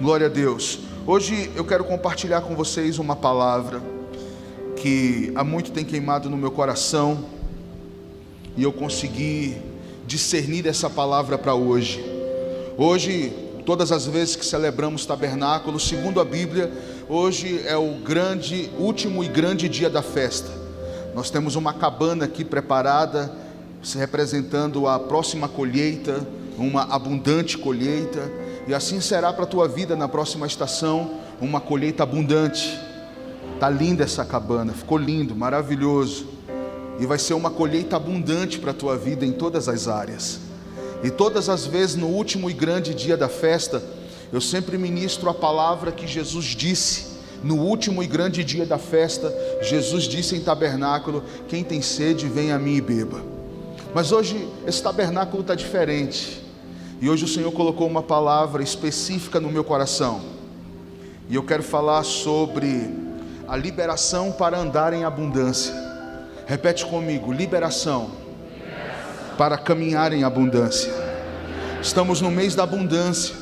Glória a Deus. Hoje eu quero compartilhar com vocês uma palavra que há muito tem queimado no meu coração, e eu consegui discernir essa palavra para hoje. Hoje, todas as vezes que celebramos tabernáculo, segundo a Bíblia, hoje é o último e grande dia da festa. Nós temos uma cabana aqui preparada, representando a próxima colheita, uma abundante colheita. E assim será para a tua vida na próxima estação, uma colheita abundante. Está linda essa cabana, ficou lindo, maravilhoso. E vai ser uma colheita abundante para a tua vida em todas as áreas. E todas as vezes no último e grande dia da festa, eu sempre ministro a palavra que Jesus disse. No último e grande dia da festa, Jesus disse em tabernáculo: quem tem sede, vem a mim e beba. Mas hoje esse tabernáculo está diferente. E hoje o Senhor colocou uma palavra específica no meu coração. E eu quero falar sobre a liberação para andar em abundância. Repete comigo: liberação para caminhar em abundância. Estamos no mês da abundância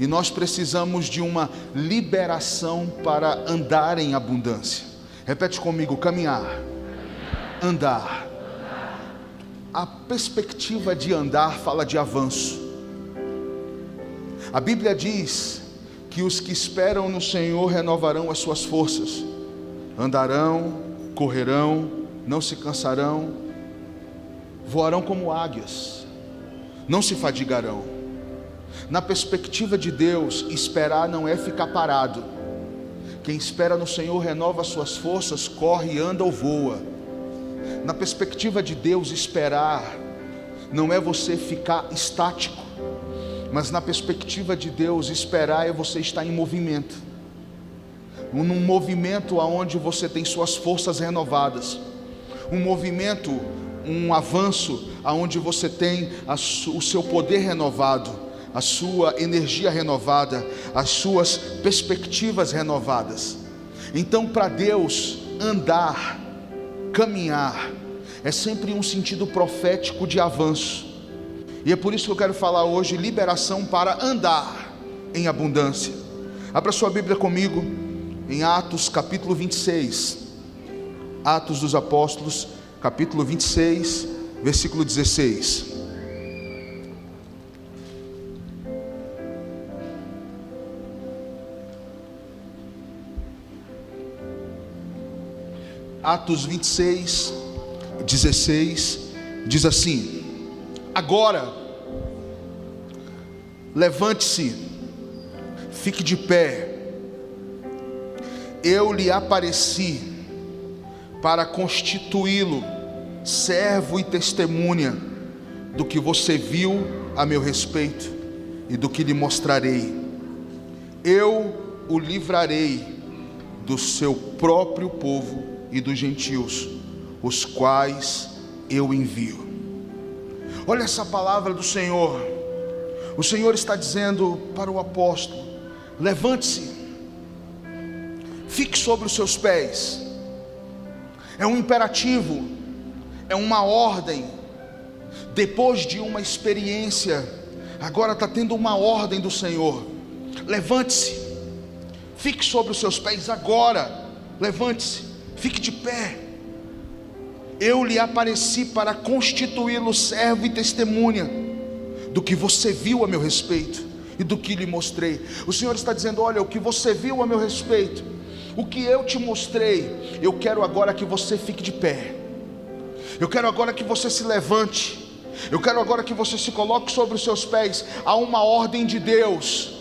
e nós precisamos de uma liberação para andar em abundância. Repete comigo: caminhar, andar. A perspectiva de andar fala de avanço. A Bíblia diz que os que esperam no Senhor renovarão as suas forças, andarão, correrão, não se cansarão, voarão como águias, não se fadigarão. Na perspectiva de Deus, esperar não é ficar parado. Quem espera no Senhor renova as suas forças, corre, anda ou voa. Na perspectiva de Deus, esperar não é você ficar estático. Mas na perspectiva de Deus, esperar é você estar em movimento. Num movimento onde você tem suas forças renovadas. Um movimento, um avanço onde você tem o seu poder renovado, a sua energia renovada, as suas perspectivas renovadas. Então, para Deus, andar, caminhar, é sempre um sentido profético de avanço. E é por isso que eu quero falar hoje, liberação para andar em abundância. Abra sua Bíblia comigo em Atos capítulo 26. Atos dos Apóstolos, capítulo 26, versículo 16. Atos 26, 16, diz assim: agora, levante-se, fique de pé. Eu lhe apareci para constituí-lo servo e testemunha do que você viu a meu respeito e do que lhe mostrarei. Eu o livrarei do seu próprio povo e dos gentios, os quais eu envio. Olha essa palavra do Senhor. O Senhor está dizendo para o apóstolo: levante-se, fique sobre os seus pés. É um imperativo, é uma ordem. Depois de uma experiência, agora está tendo uma ordem do Senhor: levante-se, fique sobre os seus pés agora. Levante-se, fique de pé. Eu lhe apareci para constituí-lo servo e testemunha do que você viu a meu respeito e do que lhe mostrei. O Senhor está dizendo: olha, o que você viu a meu respeito, o que eu te mostrei, eu quero agora que você fique de pé. Eu quero agora que você se levante. Eu quero agora que você se coloque sobre os seus pés. Há uma ordem de Deus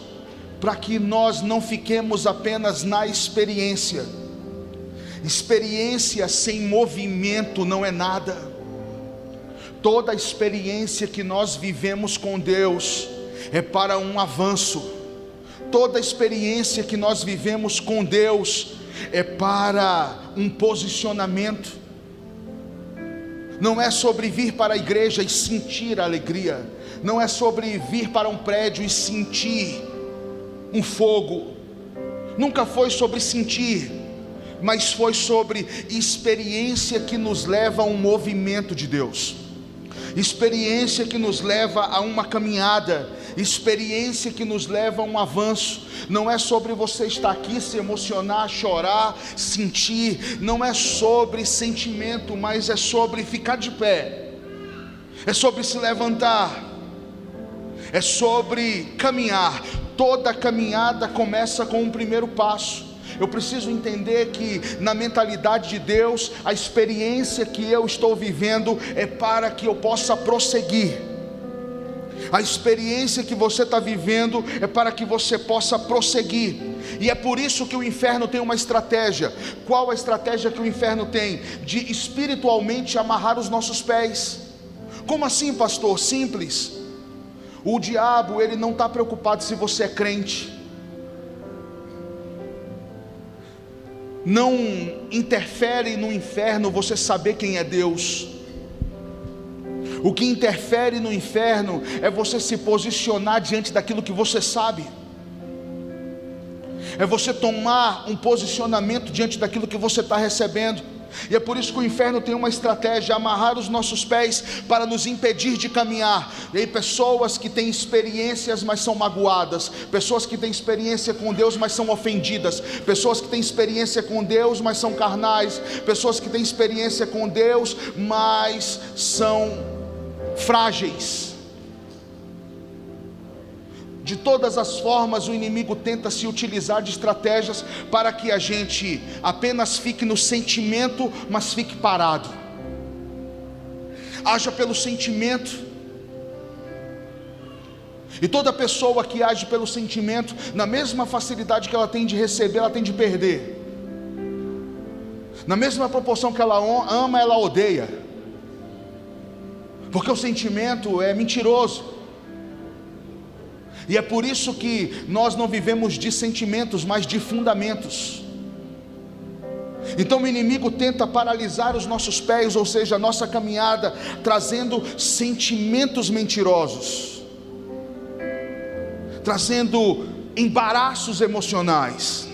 para que nós não fiquemos apenas na experiência. Experiência sem movimento não é nada. Toda experiência que nós vivemos com Deus é para um avanço. Toda experiência que nós vivemos com Deus é para um posicionamento. Não é sobre vir para a igreja e sentir a alegria. Não é sobre vir para um prédio e sentir um fogo. Nunca foi sobre sentir, mas foi sobre experiência que nos leva a um movimento de Deus. experiência que nos leva a uma caminhada, experiência que nos leva a um avanço. Não é sobre você estar aqui, se emocionar, chorar, sentir, não é sobre sentimento, mas é sobre ficar de pé, é sobre se levantar, é sobre caminhar. Toda caminhada começa com um primeiro passo. Eu preciso entender que na mentalidade de Deus, a experiência que eu estou vivendo é para que eu possa prosseguir. A experiência que você está vivendo é para que você possa prosseguir. E é por isso que o inferno tem uma estratégia. Qual a estratégia que o inferno tem? De espiritualmente amarrar os nossos pés. Como assim, pastor? Simples. O diabo, ele não está preocupado se você é crente. Não interfere no inferno você saber quem é Deus. O que interfere no inferno é você se posicionar diante daquilo que você sabe. É você tomar um posicionamento diante daquilo que você está recebendo. E é por isso que o inferno tem uma estratégia: amarrar os nossos pés para nos impedir de caminhar. E aí pessoas que têm experiências, mas são magoadas, pessoas que têm experiência com Deus, mas são ofendidas, pessoas que têm experiência com Deus, mas são carnais, pessoas que têm experiência com Deus, mas são frágeis. De todas as formas, o inimigo tenta se utilizar de estratégias para que a gente apenas fique no sentimento, mas fique parado. Haja pelo sentimento. E toda pessoa que age pelo sentimento, na mesma facilidade que ela tem de receber, ela tem de perder. Na mesma proporção que ela ama, ela odeia. Porque o sentimento é mentiroso. E é por isso que nós não vivemos de sentimentos, mas de fundamentos. Então o inimigo tenta paralisar os nossos pés, ou seja, a nossa caminhada, trazendo sentimentos mentirosos, trazendo embaraços emocionais.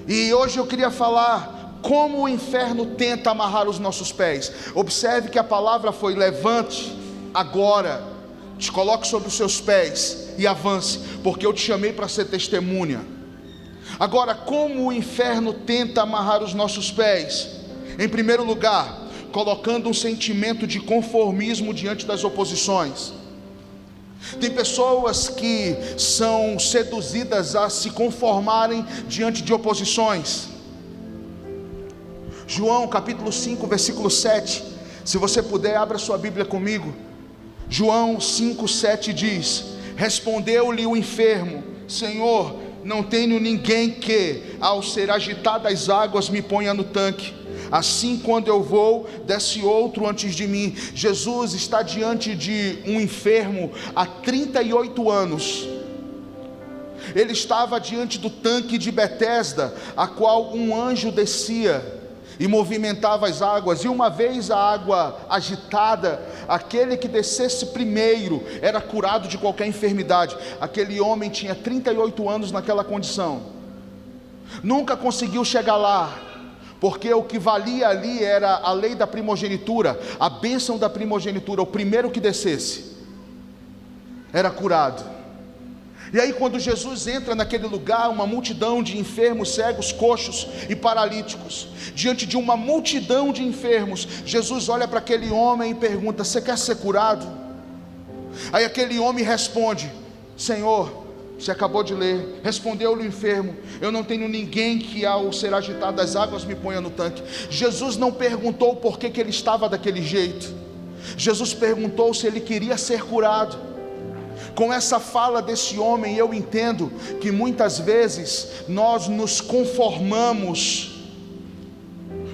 E hoje eu queria falar como o inferno tenta amarrar os nossos pés. Observe que a palavra foi: levante agora, te coloque sobre os seus pés e avance, porque eu te chamei para ser testemunha. Agora, como o inferno tenta amarrar os nossos pés? Em primeiro lugar, colocando um sentimento de conformismo diante das oposições. Tem pessoas que são seduzidas a se conformarem diante de oposições. João capítulo 5, versículo 7. Se você puder, abra sua Bíblia comigo. João 5,7 diz: respondeu-lhe o enfermo: Senhor, não tenho ninguém que, ao ser agitadas as águas, me ponha no tanque. Assim, quando eu vou, desce outro antes de mim. Jesus está diante de um enfermo há 38 anos. Ele estava diante do tanque de Betesda, a qual um anjo descia e movimentava as águas. E uma vez a água agitada, aquele que descesse primeiro era curado de qualquer enfermidade. Aquele homem tinha 38 anos naquela condição, nunca conseguiu chegar lá, porque o que valia ali era a lei da primogenitura, a bênção da primogenitura. O primeiro que descesse era curado. E aí quando Jesus entra naquele lugar, uma multidão de enfermos, cegos, coxos e paralíticos, diante de uma multidão de enfermos, Jesus olha para aquele homem e pergunta: você quer ser curado? Aí aquele homem responde: Senhor, você acabou de ler, respondeu-lhe o enfermo: eu não tenho ninguém que, ao ser agitado as águas, me ponha no tanque. Jesus não perguntou por que ele estava daquele jeito. Jesus perguntou se ele queria ser curado. Com essa fala desse homem, eu entendo que muitas vezes nós nos conformamos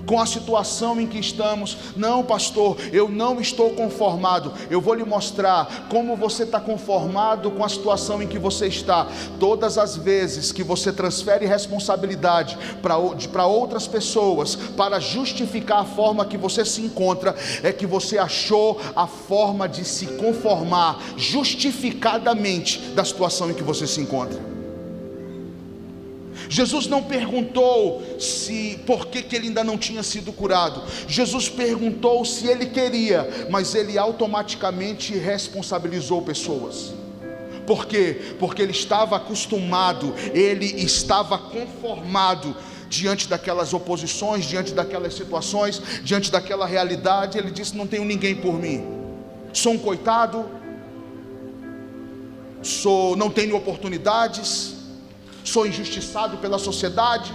com a situação em que estamos. Não, pastor, eu não estou conformado. Eu vou lhe mostrar como você está conformado com a situação em que você está. Todas as vezes que você transfere responsabilidade para outras pessoas, para justificar a forma que você se encontra, é que você achou a forma de se conformar justificadamente da situação em que você se encontra. Jesus não perguntou por que ele ainda não tinha sido curado. Jesus perguntou se ele queria, mas ele automaticamente responsabilizou pessoas. Por quê? Porque ele estava acostumado, ele estava conformado diante daquelas oposições, diante daquelas situações, diante daquela realidade. Ele disse: não tenho ninguém por mim, sou um coitado, não tenho oportunidades, sou injustiçado pela sociedade,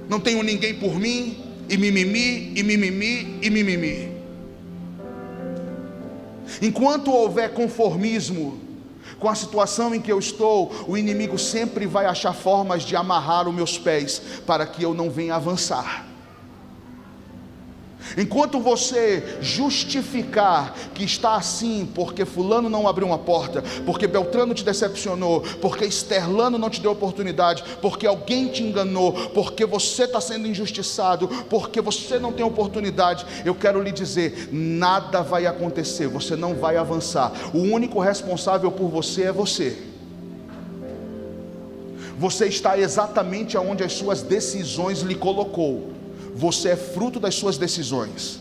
não tenho ninguém por mim, e mimimi, e mimimi, e mimimi. Enquanto houver conformismo com a situação em que eu estou, o inimigo sempre vai achar formas de amarrar os meus pés, para que eu não venha avançar. Enquanto você justificar que está assim porque fulano não abriu uma porta, porque Beltrano te decepcionou, porque Esterlano não te deu oportunidade, porque alguém te enganou, porque você está sendo injustiçado, porque você não tem oportunidade, eu quero lhe dizer, nada vai acontecer, você não vai avançar. O único responsável por você é você. Você está exatamente onde as suas decisões lhe colocou. Você é fruto das suas decisões.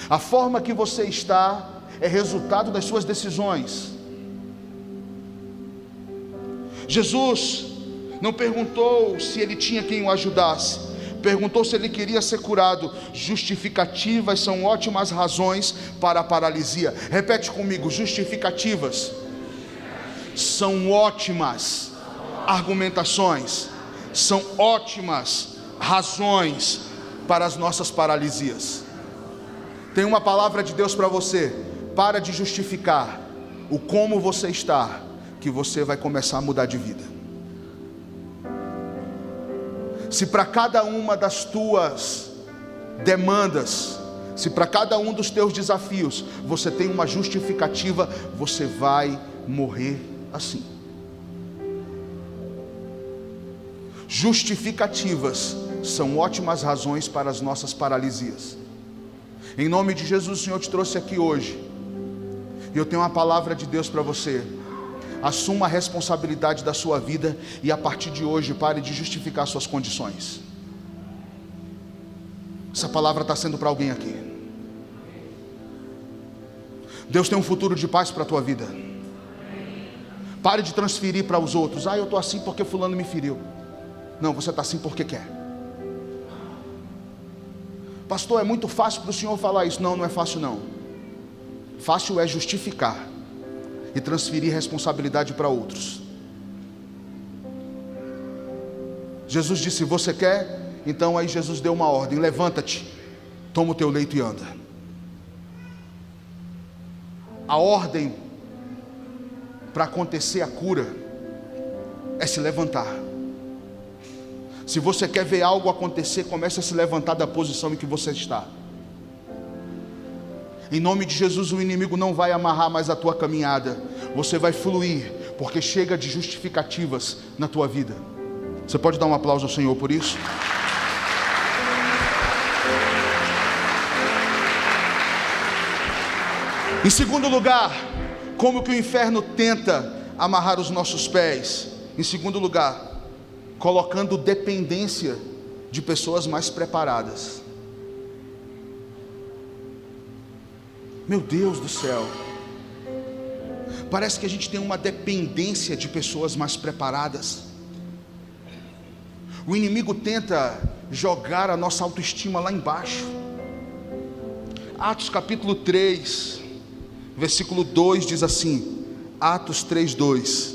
A forma que você está é resultado das suas decisões. Jesus não perguntou se ele tinha quem o ajudasse, perguntou se ele queria ser curado. Justificativas são ótimas razões para a paralisia. Repete comigo: justificativas são ótimas argumentações, são ótimas razões para as nossas paralisias. Tem uma palavra de Deus para você: para de justificar o como você está, que você vai começar a mudar de vida. Se para cada uma das tuas demandas, se para cada um dos teus desafios você tem uma justificativa, você vai morrer assim. Justificativas são ótimas razões para as nossas paralisias. Em nome de Jesus, o Senhor te trouxe aqui hoje, e eu tenho uma palavra de Deus para você. Assuma a responsabilidade da sua vida, e a partir de hoje pare de justificar suas condições. Essa palavra está sendo para alguém aqui. Deus tem um futuro de paz para a tua vida. Pare de transferir para os outros: eu estou assim porque fulano me feriu. Não, você está assim porque quer. Pastor, é muito fácil para o senhor falar isso. Não, não é fácil não. Fácil é justificar e transferir responsabilidade para outros. Jesus disse: você quer? Então aí Jesus deu uma ordem: levanta-te, toma o teu leito e anda. A ordem para acontecer a cura é se levantar. Se você quer ver algo acontecer, comece a se levantar da posição em que você está. Em nome de Jesus, o inimigo não vai amarrar mais a tua caminhada. Você vai fluir, porque chega de justificativas na tua vida. Você pode dar um aplauso ao Senhor por isso? Em segundo lugar, como que o inferno tenta amarrar os nossos pés? Em segundo lugar, colocando dependência de pessoas mais preparadas. Meu Deus do céu, parece que a gente tem uma dependência de pessoas mais preparadas. O inimigo tenta jogar a nossa autoestima lá embaixo. Atos capítulo 3, versículo 2 diz assim, Atos 3:2: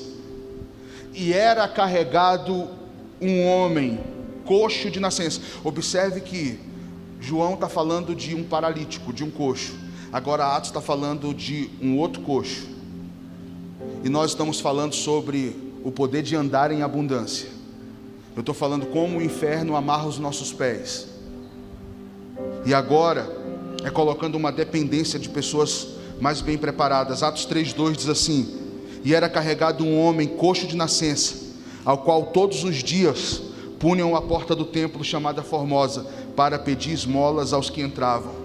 e era carregado um homem coxo de nascença. Observe que João está falando de um paralítico, de um coxo. Agora Atos está falando de um outro coxo. E nós estamos falando sobre o poder de andar em abundância. Eu estou falando como o inferno amarra os nossos pés. E agora é colocando uma dependência de pessoas mais bem preparadas. Atos 3:2 diz assim: e era carregado um homem coxo de nascença, ao qual todos os dias punham a porta do templo chamada Formosa, para pedir esmolas aos que entravam.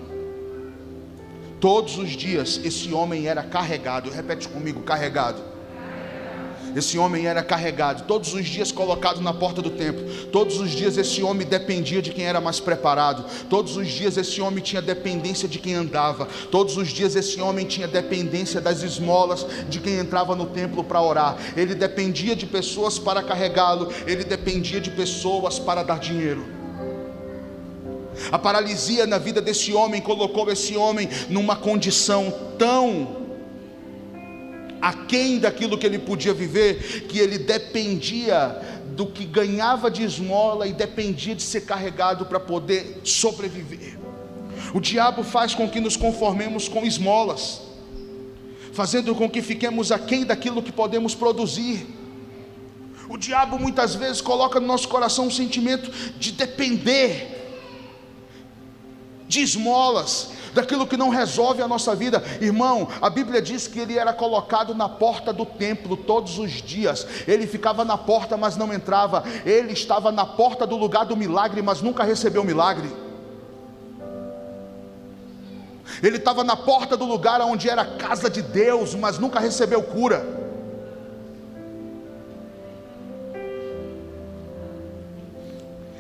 Todos os dias esse homem era carregado. Repete comigo: carregado. esse homem era carregado, todos os dias colocado na porta do templo. Todos os dias esse homem dependia de quem era mais preparado. Todos os dias esse homem tinha dependência de quem andava. Todos os dias esse homem tinha dependência das esmolas de quem entrava no templo para orar. Ele dependia de pessoas para carregá-lo. Ele dependia de pessoas para dar dinheiro. A paralisia na vida desse homem colocou esse homem numa condição tão aquém daquilo que ele podia viver, que ele dependia do que ganhava de esmola e dependia de ser carregado para poder sobreviver. O diabo faz com que nos conformemos com esmolas, fazendo com que fiquemos aquém daquilo que podemos produzir. O diabo muitas vezes coloca no nosso coração um sentimento de depender de esmolas, daquilo que não resolve a nossa vida. Irmão, a Bíblia diz que ele era colocado na porta do templo todos os dias. Ele ficava na porta, mas não entrava. Ele estava na porta do lugar do milagre, mas nunca recebeu o milagre. Ele estava na porta do lugar onde era a casa de Deus, mas nunca recebeu cura.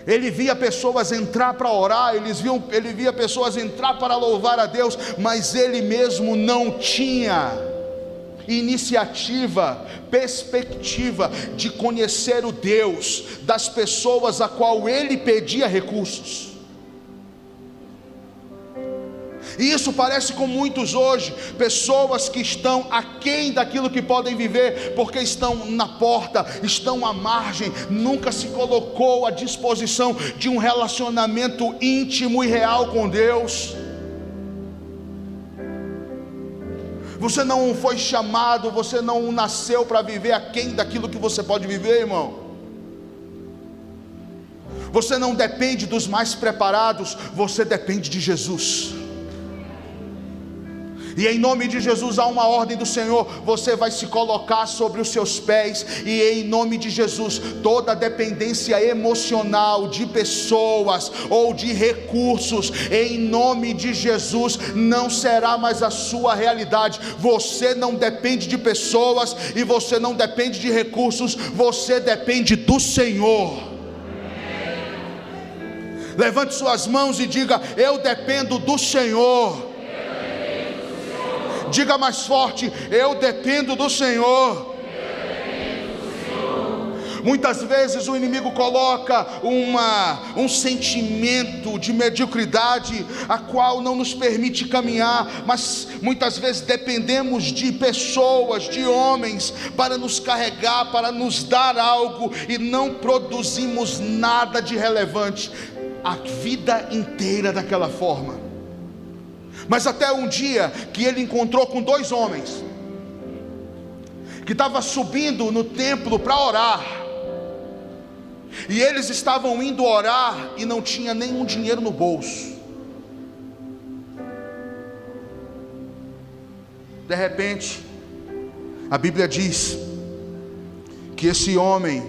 Ele via pessoas entrar para orar, ele via pessoas entrar para louvar a Deus, mas ele mesmo não tinha iniciativa, perspectiva de conhecer o Deus das pessoas a qual ele pedia recursos. E isso parece com muitos hoje, pessoas que estão aquém daquilo que podem viver, porque estão na porta, estão à margem, nunca se colocou à disposição de um relacionamento íntimo e real com Deus. Você não foi chamado, você não nasceu para viver aquém daquilo que você pode viver, irmão. Você não depende dos mais preparados, você depende de Jesus. E em nome de Jesus há uma ordem do Senhor: você vai se colocar sobre os seus pés, e em nome de Jesus toda dependência emocional de pessoas ou de recursos, em nome de Jesus não será mais a sua realidade. Você não depende de pessoas e você não depende de recursos, você depende do Senhor. Levante suas mãos e diga: eu dependo do Senhor. Diga mais forte: eu dependo do Senhor. Muitas vezes o inimigo coloca um sentimento de mediocridade, a qual não nos permite caminhar, mas muitas vezes dependemos de pessoas, de homens, para nos carregar, para nos dar algo, e não produzimos nada de relevante a vida inteira daquela forma. Mas até um dia que ele encontrou com dois homens que estavam subindo no templo para orar, e eles estavam indo orar e não tinha nenhum dinheiro no bolso. De repente, a Bíblia diz que esse homem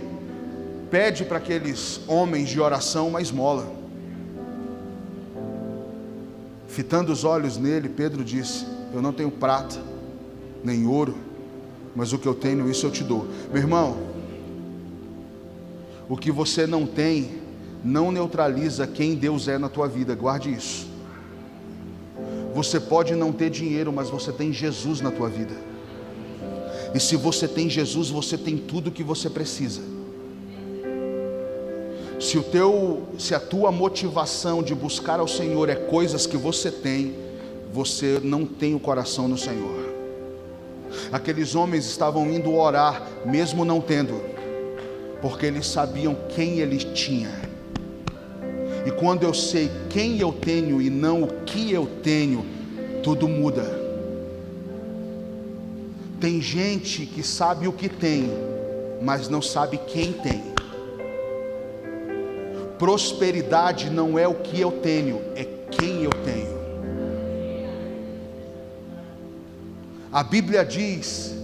pede para aqueles homens de oração uma esmola. Fitando os olhos nele, Pedro disse: eu não tenho prata, nem ouro, mas o que eu tenho, isso eu te dou. Meu irmão, o que você não tem, não neutraliza quem Deus é na tua vida, guarde isso. Você pode não ter dinheiro, mas você tem Jesus na tua vida. E se você tem Jesus, você tem tudo o que você precisa. Se a tua motivação de buscar ao Senhor é coisas que você tem, você não tem o coração no Senhor. Aqueles homens estavam indo orar, mesmo não tendo, porque eles sabiam quem eles tinham. E quando eu sei quem eu tenho e não o que eu tenho, tudo muda. Tem gente que sabe o que tem, mas não sabe quem tem. Prosperidade não é o que eu tenho, é quem eu tenho. A Bíblia diz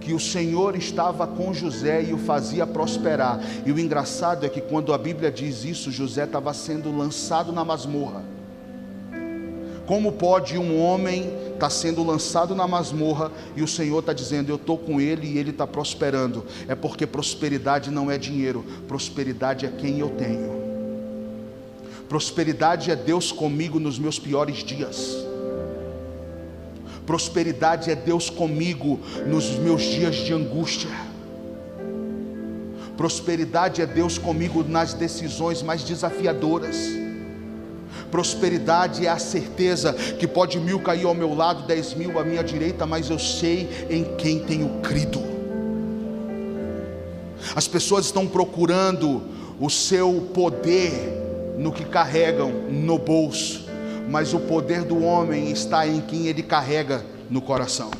que o Senhor estava com José e o fazia prosperar. E o engraçado é que quando a Bíblia diz isso, José estava sendo lançado na masmorra. Como pode um homem está sendo lançado na masmorra e o Senhor está dizendo: eu estou com ele e ele está prosperando. É porque prosperidade não é dinheiro, prosperidade é quem eu tenho. Prosperidade é Deus comigo nos meus piores dias. Prosperidade é Deus comigo nos meus dias de angústia. Prosperidade é Deus comigo nas decisões mais desafiadoras. Prosperidade é a certeza que pode 1000 cair ao meu lado, 10.000 à minha direita, mas eu sei em quem tenho crido. As pessoas estão procurando o seu poder no que carregam no bolso, mas o poder do homem está em quem ele carrega no coração.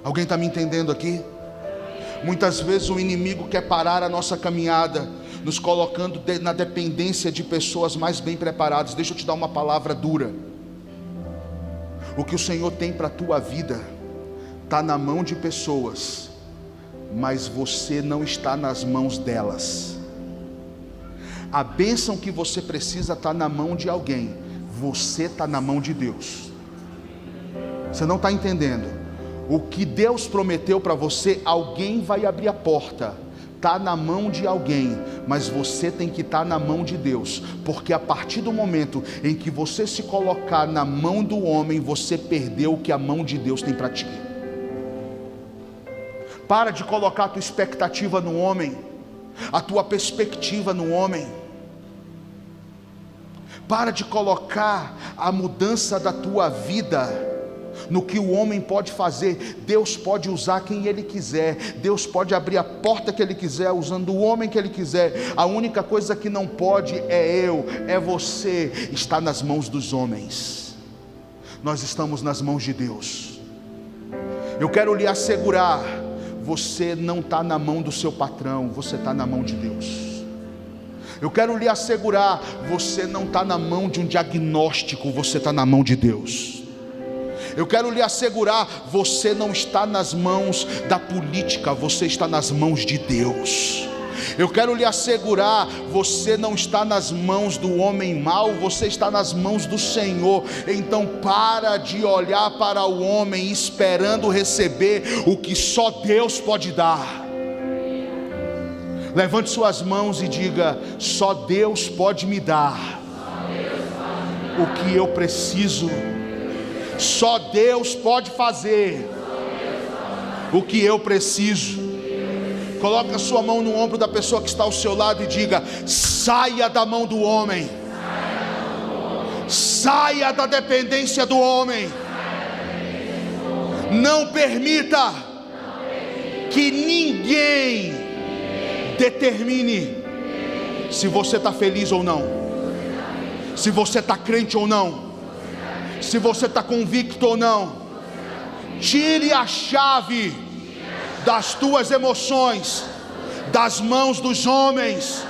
Alguém está me entendendo aqui? Muitas vezes o inimigo quer parar a nossa caminhada, nos colocando na dependência de pessoas mais bem preparadas. Deixa eu te dar uma palavra dura. O que o Senhor tem para a tua vida está na mão de pessoas, mas você não está nas mãos delas. A bênção que você precisa está na mão de alguém, você está na mão de Deus. Você não está entendendo? O que Deus prometeu para você, alguém vai abrir a porta. Está na mão de alguém, mas você tem que estar na mão de Deus, porque a partir do momento em que você se colocar na mão do homem, você perdeu o que a mão de Deus tem para ti. Para de colocar a tua expectativa no homem, a tua perspectiva no homem. Para de colocar a mudança da tua vida no que o homem pode fazer. Deus pode usar quem Ele quiser, Deus pode abrir a porta que Ele quiser, usando o homem que Ele quiser. A única coisa que não pode é você estar nas mãos dos homens. Nós estamos nas mãos de Deus. Eu quero lhe assegurar, você não está na mão do seu patrão, você está na mão de Deus. Eu quero lhe assegurar, você não está na mão de um diagnóstico, você está na mão de Deus. Eu quero lhe assegurar, você não está nas mãos da política, você está nas mãos de Deus. Eu quero lhe assegurar, você não está nas mãos do homem mau, você está nas mãos do Senhor. Então para de olhar para o homem esperando receber o que só Deus pode dar. Levante suas mãos e diga: só Deus pode me dar o que eu preciso. Só Deus pode fazer o que eu preciso. Coloque a sua mão no ombro da pessoa que está ao seu lado e diga: saia da mão do homem, saia da dependência do homem. Não permita que ninguém determine se você está feliz ou não, se você está crente ou não, se você está convicto ou não. Tire a chave das tuas emoções das mãos dos homens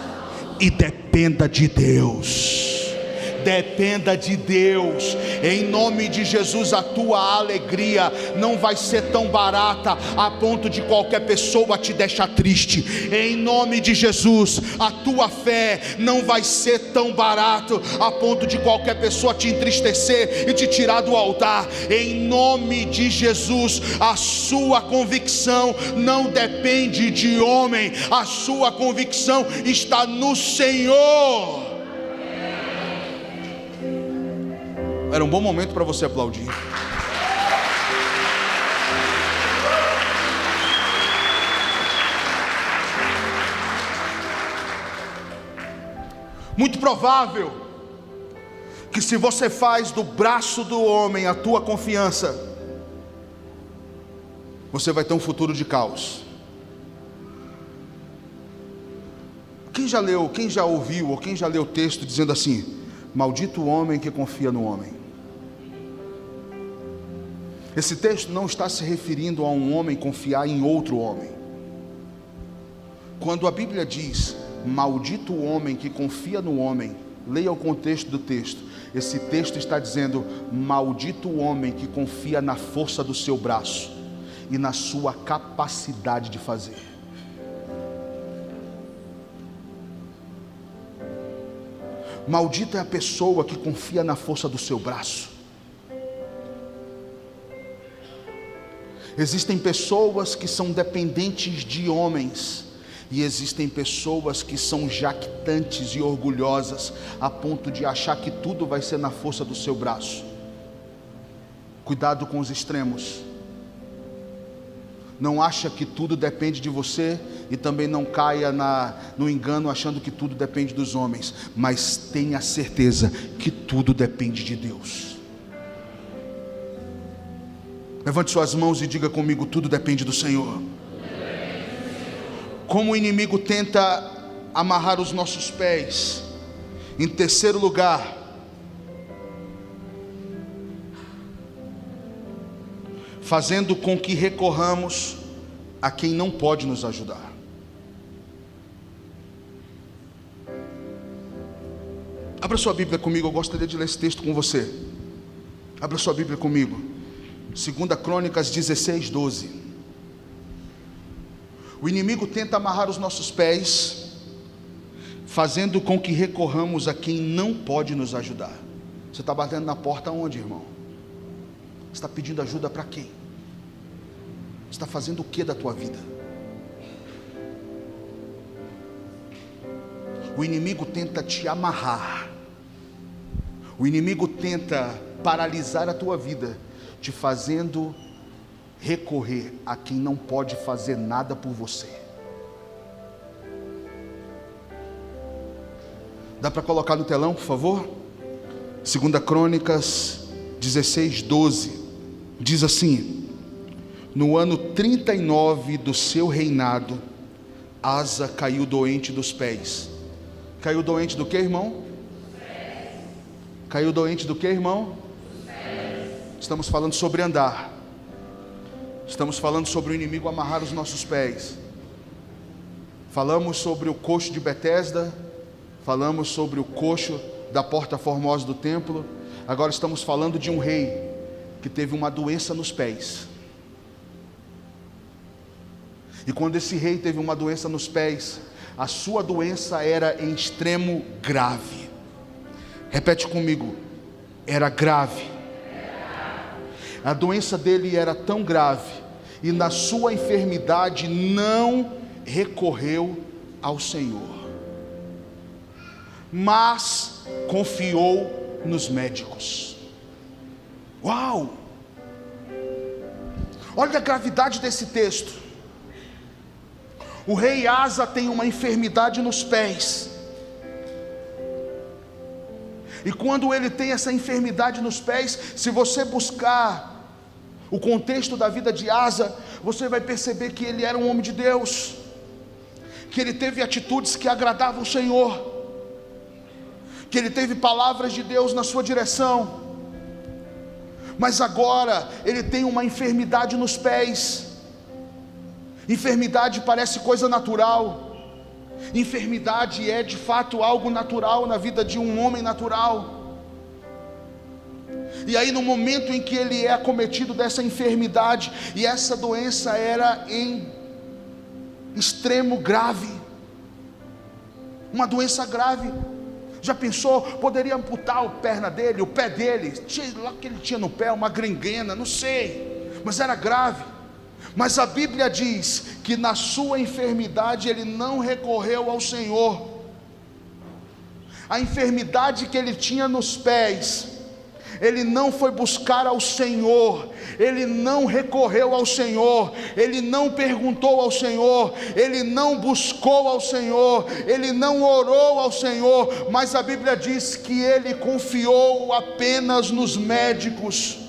e dependa de Deus. Dependa de Deus. Em nome de Jesus, a tua alegria não vai ser tão barata a ponto de qualquer pessoa te deixar triste. Em nome de Jesus, a tua fé não vai ser tão barato a ponto de qualquer pessoa te entristecer e te tirar do altar. Em nome de Jesus, a sua convicção não depende de homem, a sua convicção está no Senhor. Era um bom momento para você aplaudir. Muito provável que se você faz do braço do homem a tua confiança, você vai ter um futuro de caos. Quem já leu, quem já ouviu ou quem já leu o texto dizendo assim: maldito o homem que confia no homem? Esse texto não está se referindo a um homem confiar em outro homem. Quando a Bíblia diz maldito o homem que confia no homem, leia o contexto do texto. Esse texto está dizendo maldito o homem que confia na força do seu braço e na sua capacidade de fazer. Maldita é a pessoa que confia na força do seu braço. Existem pessoas que são dependentes de homens, e existem pessoas que são jactantes e orgulhosas, a ponto de achar que tudo vai ser na força do seu braço. Cuidado com os extremos. Não acha que tudo depende de você, e também não caia no engano achando que tudo depende dos homens, mas tenha certeza que tudo depende de Deus. Levante suas mãos e diga comigo: tudo depende do Senhor. Como o inimigo tenta amarrar os nossos pés? Em terceiro lugar, fazendo com que recorramos a quem não pode nos ajudar. Abra sua Bíblia comigo, eu gostaria de ler esse texto com você. Abra sua Bíblia comigo, 2 Crônicas 16, 12. O inimigo tenta amarrar os nossos pés, fazendo com que recorramos a quem não pode nos ajudar. Você está batendo na porta onde, irmão? Você está pedindo ajuda para quem? Você está fazendo o que da tua vida? O inimigo tenta te amarrar. O inimigo tenta paralisar a tua vida, te fazendo recorrer a quem não pode fazer nada por você. Dá para colocar no telão, por favor? 2 Crônicas 16, 12. Diz assim: no ano 39 do seu reinado, Asa caiu doente dos pés. Caiu doente do que, irmão? Caiu doente do que, irmão? Estamos falando sobre andar. Estamos falando sobre o inimigo amarrar os nossos pés. Falamos sobre o coxo de Betesda. Falamos sobre o coxo da porta formosa do templo. Agora estamos falando de um rei que teve uma doença nos pés. E quando esse rei teve uma doença nos pés, a sua doença era em extremo grave. Repete comigo: era grave. A doença dele era tão grave, e na sua enfermidade não recorreu ao Senhor, mas confiou nos médicos. Uau! Olha a gravidade desse texto. O rei Asa tem uma enfermidade nos pés, e quando ele tem essa enfermidade nos pés, se você buscar o contexto da vida de Asa, você vai perceber que ele era um homem de Deus, que ele teve atitudes que agradavam o Senhor, que ele teve palavras de Deus na sua direção. Mas agora ele tem uma enfermidade nos pés. Enfermidade parece coisa natural. Enfermidade é de fato algo natural na vida de um homem natural. E aí, no momento em que ele é acometido dessa enfermidade, e essa doença era em extremo grave, uma doença grave. Já pensou? Poderia amputar a perna dele, o pé dele, lá que ele tinha no pé, uma gangrena, não sei, mas era grave. Mas a Bíblia diz que na sua enfermidade ele não recorreu ao Senhor. A enfermidade que ele tinha nos pés, ele não foi buscar ao Senhor, ele não recorreu ao Senhor, ele não perguntou ao Senhor, ele não buscou ao Senhor, ele não orou ao Senhor, mas a Bíblia diz que ele confiou apenas nos médicos.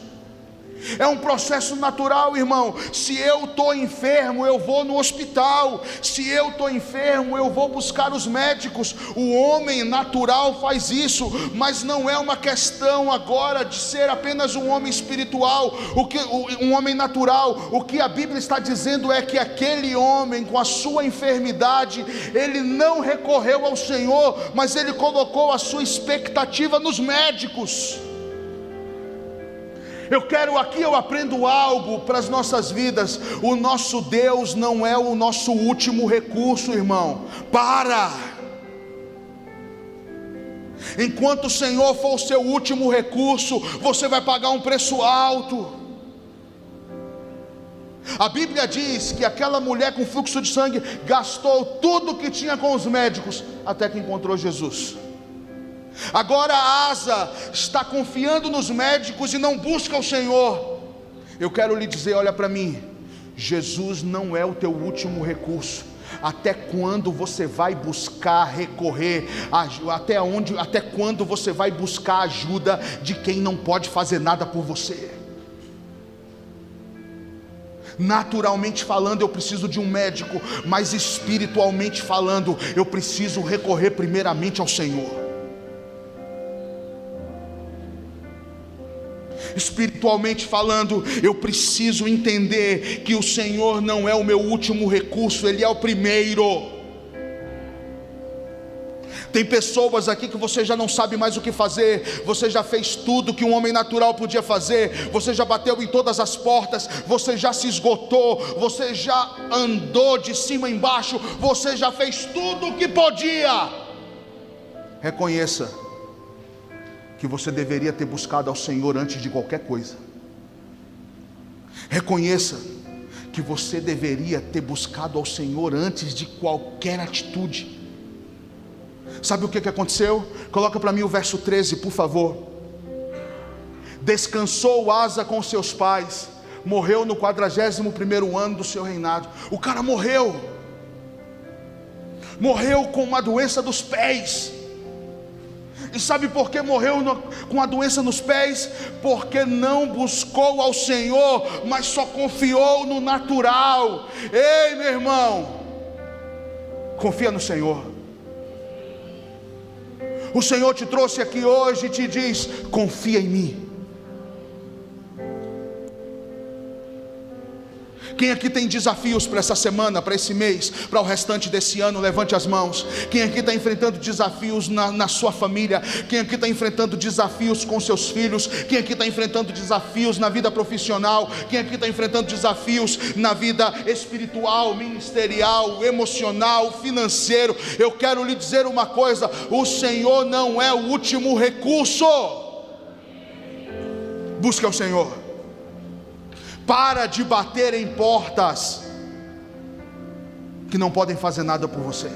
É um processo natural, irmão. Se eu estou enfermo, eu vou no hospital. Se eu estou enfermo, eu vou buscar os médicos. O homem natural faz isso, mas não é uma questão agora de ser apenas um homem espiritual, um homem natural. O que a Bíblia está dizendo é que aquele homem com a sua enfermidade, ele não recorreu ao Senhor, mas ele colocou a sua expectativa nos médicos. Eu aprendo algo para as nossas vidas. O nosso Deus não é o nosso último recurso, irmão. Enquanto o Senhor for o seu último recurso, você vai pagar um preço alto. A Bíblia diz que aquela mulher com fluxo de sangue gastou tudo que tinha com os médicos, até que encontrou Jesus. Agora a Asa está confiando nos médicos e não busca o Senhor. Eu quero lhe dizer, olha para mim, Jesus não é o teu último recurso. Até quando você vai buscar recorrer, até quando você vai buscar ajuda de quem não pode fazer nada por você? Naturalmente falando, eu preciso de um médico, mas espiritualmente falando, eu preciso recorrer primeiramente ao Senhor. Espiritualmente falando, eu preciso entender que o Senhor não é o meu último recurso, Ele é o primeiro. Tem pessoas aqui que você já não sabe mais o que fazer. Você já fez tudo que um homem natural podia fazer. Você já bateu em todas as portas. Você já se esgotou. Você já andou de cima a embaixo. Você já fez tudo o que podia. Reconheça que você deveria ter buscado ao Senhor antes de qualquer coisa. Reconheça que você deveria ter buscado ao Senhor antes de qualquer atitude. Sabe o que aconteceu? Coloca para mim o verso 13, por favor. Descansou Asa com seus pais, morreu no 41º ano do seu reinado. O cara morreu com uma doença dos pés. E sabe por que morreu com a doença nos pés? Porque não buscou ao Senhor, mas só confiou no natural. Ei, meu irmão, confia no Senhor. O Senhor te trouxe aqui hoje e te diz: confia em mim. Quem aqui tem desafios para essa semana, para esse mês, para o restante desse ano? Levante as mãos. Quem aqui está enfrentando desafios na sua família? Quem aqui está enfrentando desafios com seus filhos? Quem aqui está enfrentando desafios na vida profissional? Quem aqui está enfrentando desafios na vida espiritual, ministerial, emocional, financeiro? Eu quero lhe dizer uma coisa: o Senhor não é o último recurso. Busque ao Senhor. Para de bater em portas que não podem fazer nada por você.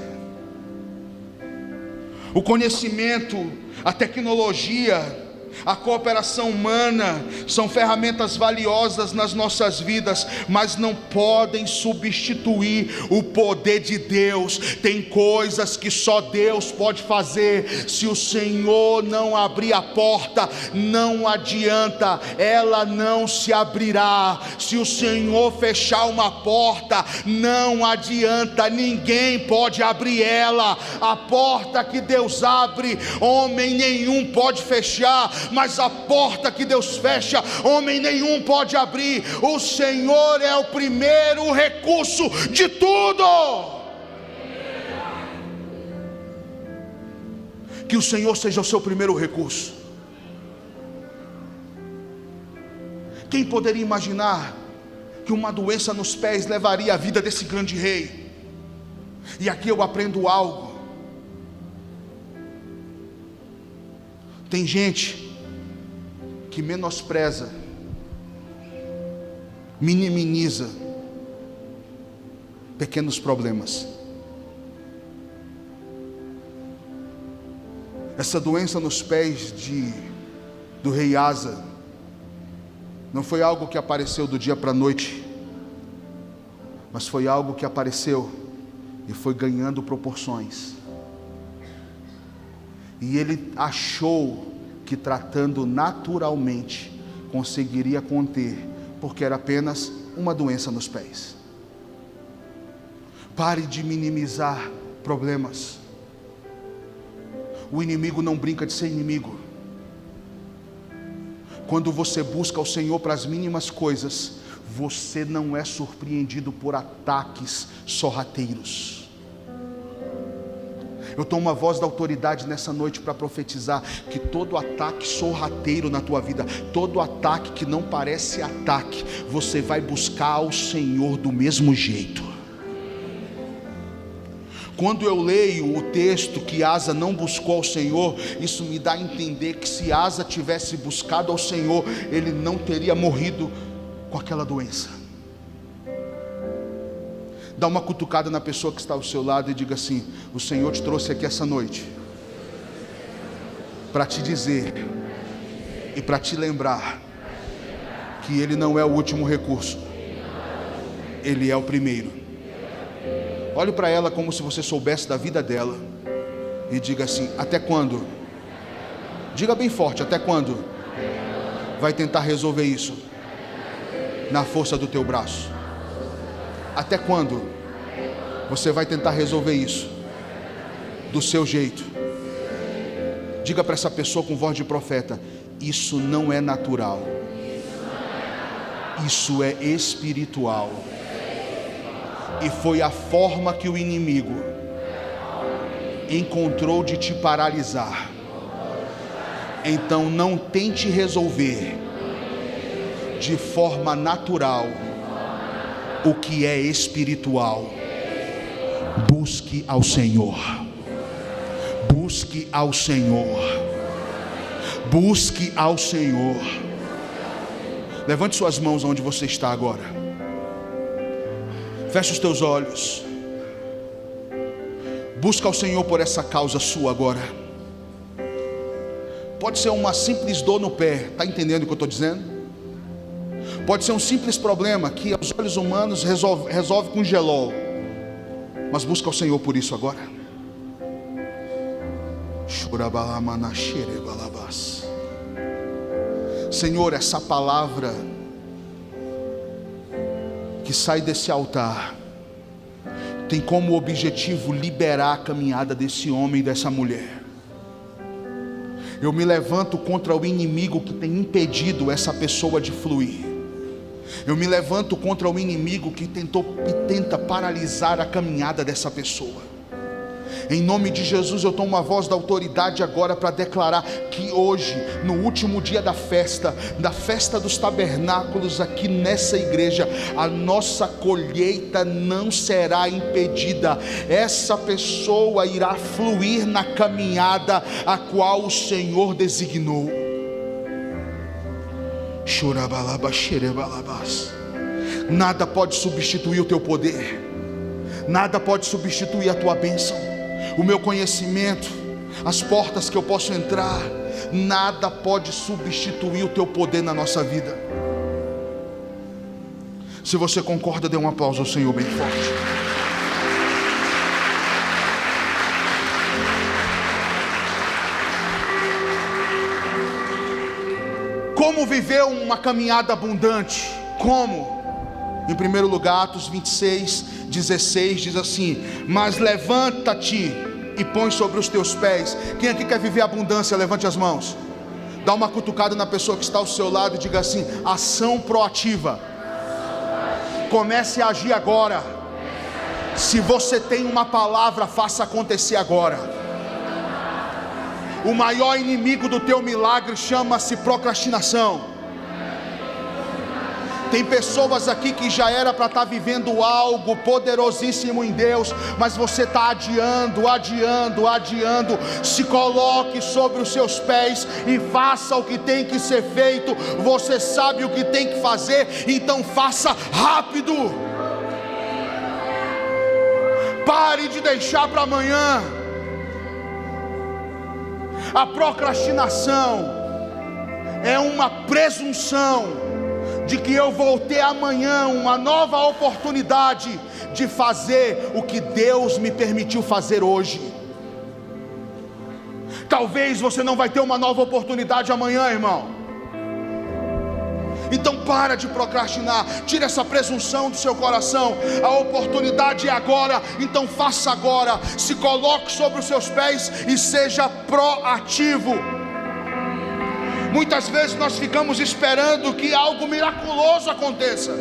O conhecimento, a tecnologia, a cooperação humana são ferramentas valiosas nas nossas vidas, mas não podem substituir o poder de Deus. Tem coisas que só Deus pode fazer. Se o Senhor não abrir a porta, não adianta, ela não se abrirá. Se o Senhor fechar uma porta, não adianta, ninguém pode abrir ela. A porta que Deus abre, homem nenhum pode fechar. Mas a porta que Deus fecha, homem nenhum pode abrir. O Senhor é o primeiro recurso de tudo. Que o Senhor seja o seu primeiro recurso. Quem poderia imaginar que uma doença nos pés levaria a vida desse grande rei? E aqui eu aprendo algo. Tem gente que menospreza, minimiza pequenos problemas. Essa doença nos pés do rei Asa não foi algo que apareceu do dia para a noite, mas foi algo que apareceu e foi ganhando proporções. E ele achou que tratando naturalmente conseguiria conter, porque era apenas uma doença nos pés. Pare de minimizar problemas. O inimigo não brinca de ser inimigo. Quando você busca o Senhor para as mínimas coisas, você não é surpreendido por ataques sorrateiros. Eu tomo uma voz da autoridade nessa noite para profetizar que todo ataque sorrateiro na tua vida, todo ataque que não parece ataque, você vai buscar ao Senhor do mesmo jeito. quando eu leio o texto que Asa não buscou ao Senhor, isso me dá a entender que se Asa tivesse buscado ao Senhor, ele não teria morrido com aquela doença. Dá uma cutucada na pessoa que está ao seu lado e diga assim: o Senhor te trouxe aqui essa noite para te dizer e para te lembrar que Ele não é o último recurso, Ele é o primeiro. Olhe para ela como se você soubesse da vida dela e diga assim: até quando? Diga bem forte: até quando vai tentar resolver isso na força do teu braço? Até quando você vai tentar resolver isso do seu jeito? Diga para essa pessoa com voz de profeta: isso não é natural, isso é espiritual. E foi a forma que o inimigo encontrou de te paralisar. Então não tente resolver de forma natural o que é espiritual. Busque ao Senhor. Busque ao Senhor. Busque ao Senhor. Levante suas mãos onde você está agora. Feche os teus olhos. Busca ao Senhor por essa causa sua agora. Pode ser uma simples dor no pé. Está entendendo o que eu estou dizendo? Pode ser um simples problema que aos olhos humanos resolve com gelol. Mas busca ao Senhor por isso agora. Senhor, essa palavra que sai desse altar tem como objetivo liberar a caminhada desse homem e dessa mulher. Eu me levanto contra o inimigo que tem impedido essa pessoa de fluir. Eu me levanto contra o inimigo que tenta paralisar a caminhada dessa pessoa. Em nome de Jesus, eu tomo uma voz da autoridade agora para declarar que hoje, no último dia da festa dos tabernáculos aqui nessa igreja, a nossa colheita não será impedida. Essa pessoa irá fluir na caminhada a qual o Senhor designou. Nada pode substituir o teu poder, nada pode substituir a tua bênção, o meu conhecimento, as portas que eu posso entrar. Nada pode substituir o teu poder na nossa vida. Se você concorda, dê um aplauso ao Senhor bem forte. Como viver uma caminhada abundante? Como? Em primeiro lugar, Atos 26:16 diz assim: mas levanta-te e põe sobre os teus pés. Quem aqui quer viver abundância? Levante as mãos. Dá uma cutucada na pessoa que está ao seu lado e diga assim: ação proativa. Comece a agir agora. Se você tem uma palavra, faça acontecer agora. O maior inimigo do teu milagre chama-se procrastinação. Tem pessoas aqui que já era para estar vivendo algo poderosíssimo em Deus, mas você está adiando. Se coloque sobre os seus pés e faça o que tem que ser feito. Você sabe o que tem que fazer, então faça rápido. Pare de deixar para amanhã. A procrastinação é uma presunção de que eu vou ter amanhã uma nova oportunidade de fazer o que Deus me permitiu fazer hoje. Talvez você não vai ter uma nova oportunidade amanhã, irmão. Então para de procrastinar, tira essa presunção do seu coração. A oportunidade é agora, então faça agora. Se coloque sobre os seus pés e seja proativo. Muitas vezes nós ficamos esperando que algo miraculoso aconteça.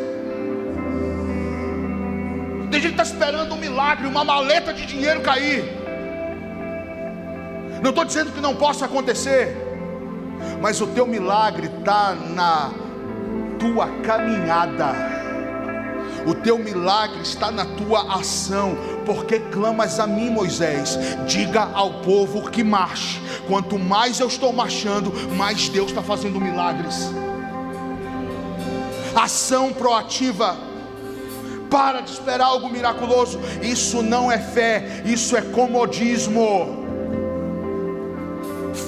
Tem gente que está esperando um milagre, uma maleta de dinheiro cair. Não estou dizendo que não possa acontecer, mas o teu milagre está na tua caminhada. O teu milagre está na tua ação. Porque clamas a mim, Moisés? Diga ao povo que marche. Quanto mais eu estou marchando, mais Deus está fazendo milagres. Ação proativa. Para de esperar algo miraculoso. Isso não é fé, isso é comodismo.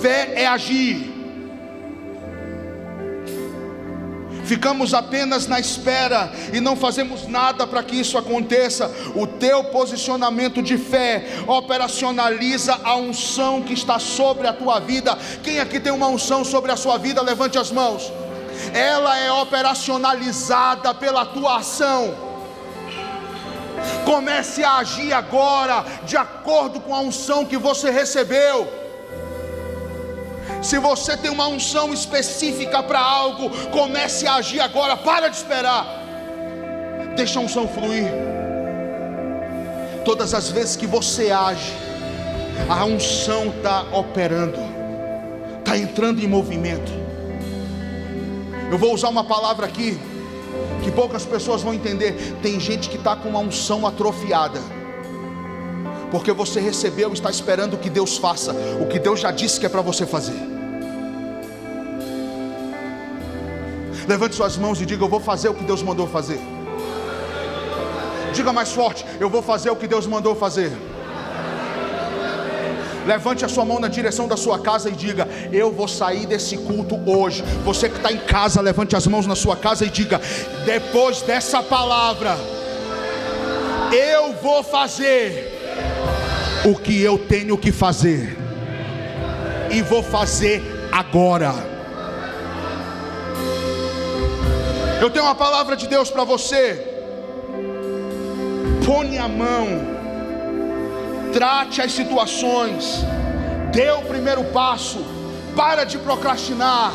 Fé é agir. Ficamos apenas na espera e não fazemos nada para que isso aconteça. O teu posicionamento de fé operacionaliza a unção que está sobre a tua vida. Quem aqui tem uma unção sobre a sua vida? Levante as mãos. Ela é operacionalizada pela tua ação. Comece a agir agora, de acordo com a unção que você recebeu. Se você tem uma unção específica para algo, comece a agir agora. Para de esperar. Deixa a unção fluir. Todas as vezes que você age, a unção está operando, está entrando em movimento. Eu vou usar uma palavra aqui que poucas pessoas vão entender. Tem gente que está com uma unção atrofiada, porque você recebeu e está esperando que Deus faça o que Deus já disse que é para você fazer. Levante suas mãos e diga: eu vou fazer o que Deus mandou fazer. Diga mais forte: eu vou fazer o que Deus mandou fazer. Levante a sua mão na direção da sua casa e diga: eu vou sair desse culto hoje. Você que está em casa, levante as mãos na sua casa e diga: depois dessa palavra, eu vou fazer o que eu tenho que fazer, e vou fazer agora. Eu tenho uma palavra de Deus para você. Põe a mão, trate as situações, dê o primeiro passo, para de procrastinar,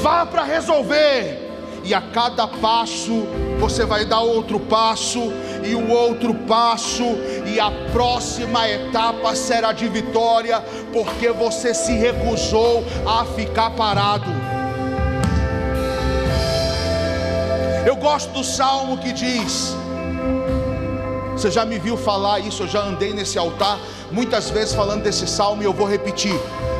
vá para resolver, e a cada passo você vai dar outro passo, e o outro passo, e a próxima etapa será de vitória, porque você se recusou a ficar parado. Eu gosto do salmo que diz, você já me viu falar isso, eu já andei nesse altar muitas vezes falando desse salmo, e eu vou repetir: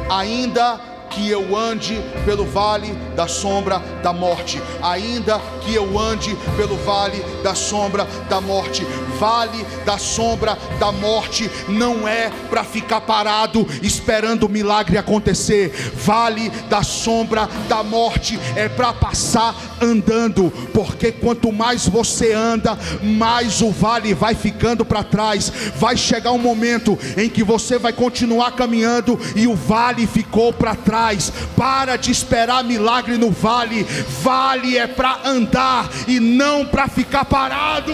ainda que eu ande pelo vale da sombra da morte, ainda que eu ande pelo vale da sombra da morte. Vale da sombra da morte não é para ficar parado esperando o milagre acontecer. Vale da sombra da morte é para passar andando, porque quanto mais você anda, mais o vale vai ficando para trás. Vai chegar um momento em que você vai continuar caminhando e o vale ficou para trás. Para de esperar milagre no vale. Vale é para andar e não para ficar parado.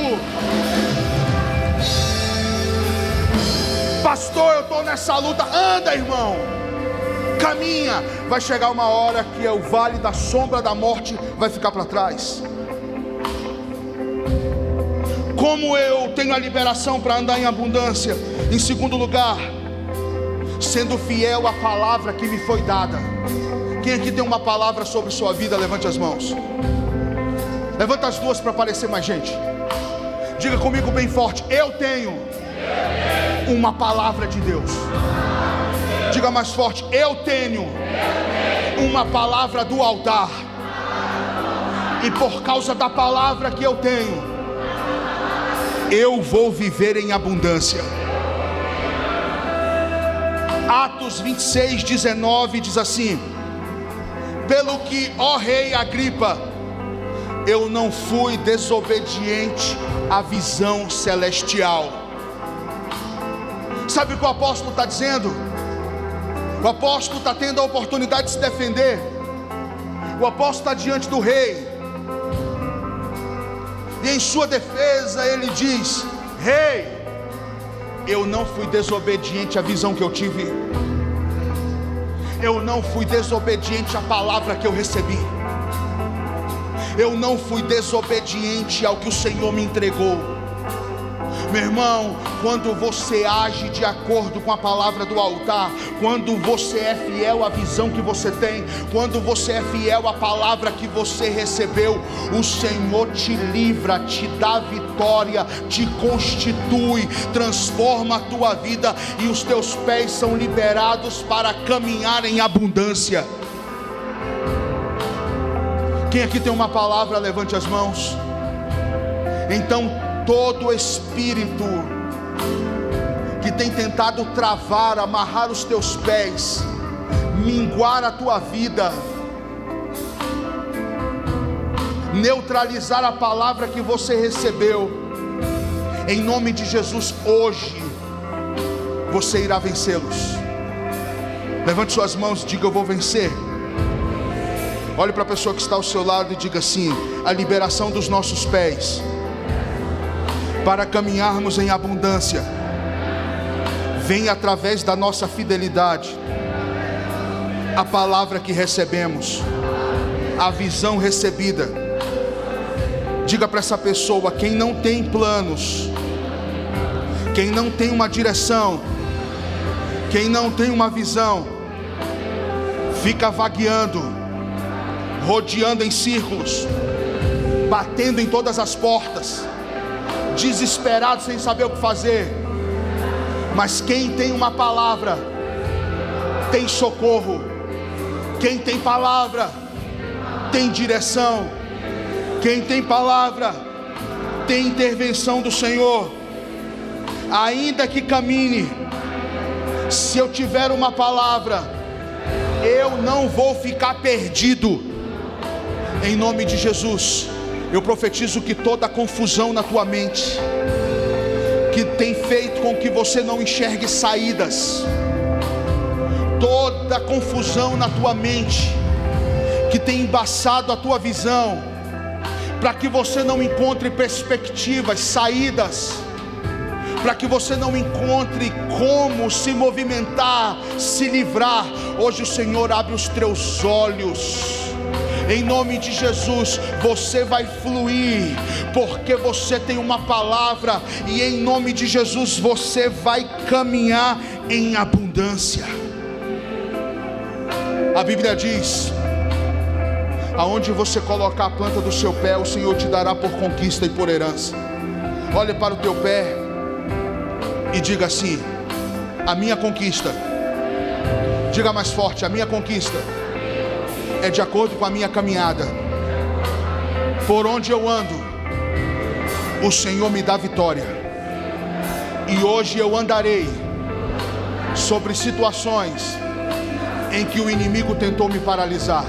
Pastor, eu estou nessa luta. Anda, irmão, caminha. Vai chegar uma hora que o vale da sombra da morte vai ficar para trás. Como eu tenho a liberação para andar em abundância? Em segundo lugar, sendo fiel à palavra que me foi dada. Quem aqui tem uma palavra sobre sua vida? Levante as mãos. Levanta as duas para aparecer mais gente. Diga comigo bem forte: eu tenho uma palavra de Deus. Diga mais forte: eu tenho uma palavra do altar. E por causa da palavra que eu tenho, eu vou viver em abundância. Atos 26, 19 diz assim: pelo que, ó rei Agripa, eu não fui desobediente à visão celestial. Sabe o que o apóstolo está dizendo? O apóstolo está tendo a oportunidade de se defender. O apóstolo está diante do rei, e em sua defesa ele diz: rei, eu não fui desobediente à visão que eu tive. Eu não fui desobediente à palavra que eu recebi. Eu não fui desobediente ao que o Senhor me entregou. Meu irmão, quando você age de acordo com a palavra do altar, quando você é fiel à visão que você tem, quando você é fiel à palavra que você recebeu, o Senhor te livra, te dá vitória, te constitui, transforma a tua vida, e os teus pés são liberados para caminhar em abundância. Quem aqui tem uma palavra, levante as mãos. Então, todo espírito que tem tentado travar, amarrar os teus pés, minguar a tua vida, neutralizar a palavra que você recebeu, em nome de Jesus, hoje você irá vencê-los. Levante suas mãos e diga: eu vou vencer. Olhe para a pessoa que está ao seu lado e diga assim: a liberação dos nossos pés para caminharmos em abundância vem através da nossa fidelidade, a palavra que recebemos, a visão recebida. Diga para essa pessoa: quem não tem planos, quem não tem uma direção, quem não tem uma visão, fica vagueando, rodeando em círculos, batendo em todas as portas, desesperado sem saber o que fazer. Mas quem tem uma palavra tem socorro, quem tem palavra tem direção, quem tem palavra tem intervenção do Senhor. Ainda que caminhe, se eu tiver uma palavra, eu não vou ficar perdido. Em nome de Jesus, eu profetizo que toda confusão na tua mente, que tem feito com que você não enxergue saídas, toda confusão na tua mente, que tem embaçado a tua visão, para que você não encontre perspectivas, saídas, para que você não encontre como se movimentar, se livrar, hoje o Senhor abre os teus olhos. Em nome de Jesus, você vai fluir, porque você tem uma palavra, e em nome de Jesus, você vai caminhar em abundância. A Bíblia diz: aonde você colocar a planta do seu pé, o Senhor te dará por conquista e por herança. Olhe para o teu pé e diga assim: a minha conquista. Diga mais forte: a minha conquista é de acordo com a minha caminhada. Por onde eu ando, o Senhor me dá vitória. E hoje eu andarei sobre situações em que o inimigo tentou me paralisar,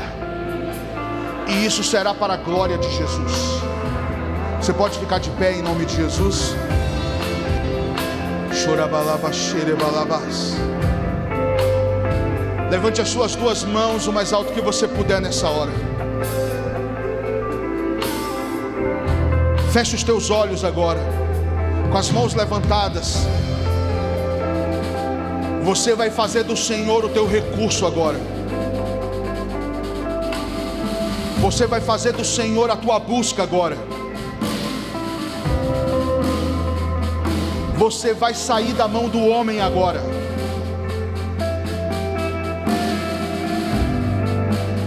e isso será para a glória de Jesus. Você pode ficar de pé em nome de Jesus. Levante as suas duas mãos o mais alto que você puder nessa hora. Feche os teus olhos agora, com as mãos levantadas. Você vai fazer do Senhor o teu recurso agora. Você vai fazer do Senhor a tua busca agora. Você vai sair da mão do homem agora.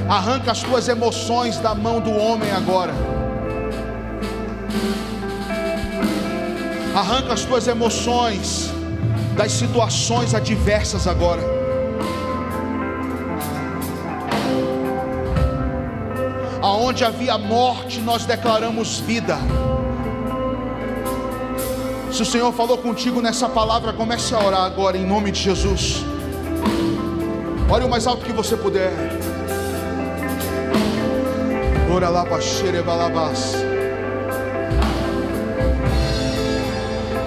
Arranca as tuas emoções da mão do homem agora. Arranca as tuas emoções das situações adversas agora. Aonde havia morte, nós declaramos vida. Se o Senhor falou contigo nessa palavra, comece a orar agora em nome de Jesus. Ore o mais alto que você puder. Ora lá para xerebalabás.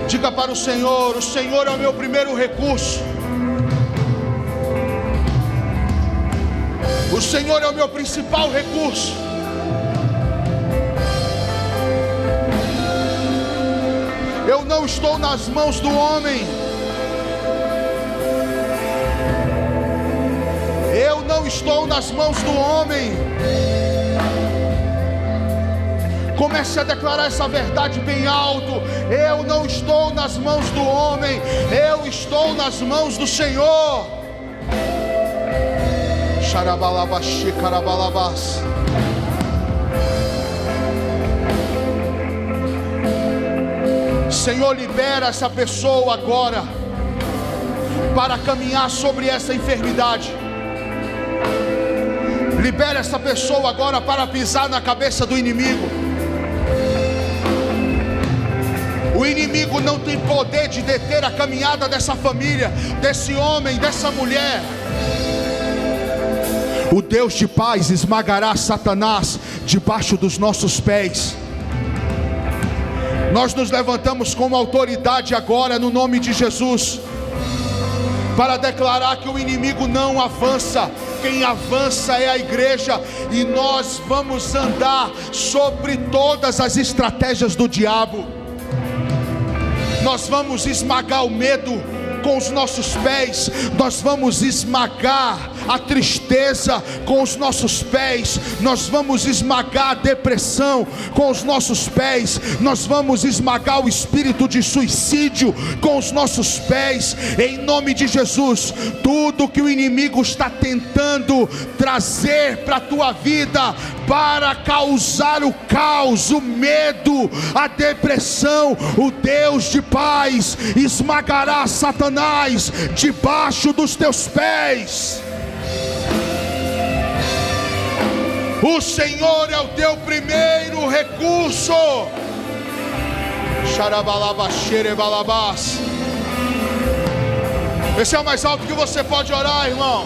Diga para o Senhor é o meu primeiro recurso. O Senhor é o meu principal recurso. Eu não estou nas mãos do homem. Eu não estou nas mãos do homem. Comece a declarar essa verdade bem alto: eu não estou nas mãos do homem, eu estou nas mãos do Senhor. Xarabalabaxi, carabalabás. Senhor, libera essa pessoa agora para caminhar sobre essa enfermidade. Libera essa pessoa agora para pisar na cabeça do inimigo. O inimigo não tem poder de deter a caminhada dessa família, desse homem, dessa mulher. O Deus de paz esmagará Satanás debaixo dos nossos pés. Nós nos levantamos com autoridade agora no nome de Jesus, para declarar que o inimigo não avança. Quem avança é a igreja, e nós vamos andar sobre todas as estratégias do diabo. Nós vamos esmagar o medo com os nossos pés, nós vamos esmagar a tristeza com os nossos pés, nós vamos esmagar a depressão com os nossos pés, nós vamos esmagar o espírito de suicídio com os nossos pés, em nome de Jesus. Tudo que o inimigo está tentando trazer para a tua vida, para causar o caos, o medo, a depressão, o Deus de paz esmagará Satanás debaixo dos teus pés. O Senhor é o teu primeiro recurso. Xarabalabaxerebalabás. Esse é o mais alto que você pode orar, irmão.